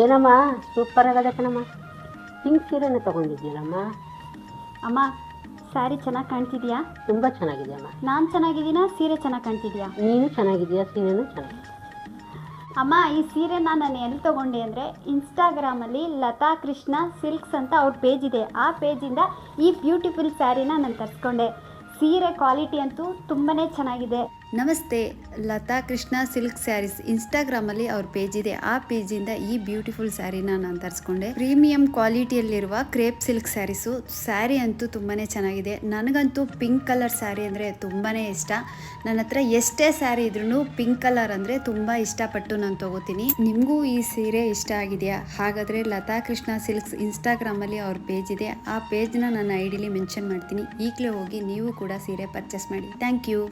ಏನಮ್ಮ ಸೂಪರ್ ಆಗದೆ ಕಣಮ್ಮ. ಪಿಂಕ್ ಸೀರೆನ ತಗೊಂಡಿದ್ದೀರಮ್ಮ. ಅಮ್ಮ ಸ್ಯಾರಿ ಚೆನ್ನಾಗಿ ಕಾಣ್ತಿದ್ಯಾ? ತುಂಬ ಚೆನ್ನಾಗಿದೆ ಅಮ್ಮ. ನಾನು ಚೆನ್ನಾಗಿದ್ದೀನಾ ಸೀರೆ ಚೆನ್ನಾಗಿ ಕಾಣ್ತಿದ್ಯಾ? ನೀನು ಚೆನ್ನಾಗಿದೆಯಾ, ಸೀರೆನೂ ಚೆನ್ನಾಗಿದೆ. ಅಮ್ಮ ಈ ಸೀರೆನ ನಾನು ಎಲ್ಲಿ ತೊಗೊಂಡೆ ಅಂದರೆ ಇನ್ಸ್ಟಾಗ್ರಾಮಲ್ಲಿ ಲತಾ ಕೃಷ್ಣ ಸಿಲ್ಕ್ಸ್ ಅಂತ ಅವ್ರ ಪೇಜ್ ಇದೆ. ಆ ಪೇಜಿಂದ ಈ ಬ್ಯೂಟಿಫುಲ್ ಸ್ಯಾರಿನ ನಾನು ತರಿಸ್ಕೊಂಡೆ. ಸೀರೆ ಕ್ವಾಲಿಟಿ ಅಂತೂ ತುಂಬಾ ಚೆನ್ನಾಗಿದೆ. ನಮಸ್ತೆ, ಲತಾ ಕೃಷ್ಣ ಸಿಲ್ಕ್ ಸ್ಯಾರೀಸ್ ಇನ್ಸ್ಟಾಗ್ರಾಮಲ್ಲಿ ಅವ್ರ ಪೇಜ್ ಇದೆ. ಆ ಪೇಜಿಂದ ಈ ಬ್ಯೂಟಿಫುಲ್ ಸ್ಯಾರಿನ ನಾನು ತರಿಸ್ಕೊಂಡೆ. ಪ್ರೀಮಿಯಂ ಕ್ವಾಲಿಟಿಯಲ್ಲಿರುವ ಕ್ರೇಪ್ ಸಿಲ್ಕ್ ಸ್ಯಾರೀಸು. ಸ್ಯಾರಿ ಅಂತೂ ತುಂಬಾ ಚೆನ್ನಾಗಿದೆ. ನನಗಂತೂ ಪಿಂಕ್ ಕಲರ್ ಸ್ಯಾರಿ ಅಂದರೆ ತುಂಬಾ ಇಷ್ಟ. ನನ್ನ ಹತ್ರ ಎಷ್ಟೇ ಸ್ಯಾರಿ ಇದ್ರೂ ಪಿಂಕ್ ಕಲರ್ ಅಂದರೆ ತುಂಬ ಇಷ್ಟಪಟ್ಟು ನಾನು ತೊಗೋತೀನಿ. ನಿಮಗೂ ಈ ಸೀರೆ ಇಷ್ಟ ಆಗಿದೆಯಾ? ಹಾಗಾದರೆ ಲತಾ ಕೃಷ್ಣ ಸಿಲ್ಕ್ಸ್ ಇನ್ಸ್ಟಾಗ್ರಾಮಲ್ಲಿ ಅವ್ರ ಪೇಜ್ ಇದೆ. ಆ ಪೇಜ್ನ ನನ್ನ ಐಡಿಲಿ ಮೆನ್ಷನ್ ಮಾಡ್ತೀನಿ. ಈಗಲೇ ಹೋಗಿ ನೀವು ಕೂಡ ಸೀರೆ ಪರ್ಚೇಸ್ ಮಾಡಿ. Thank you.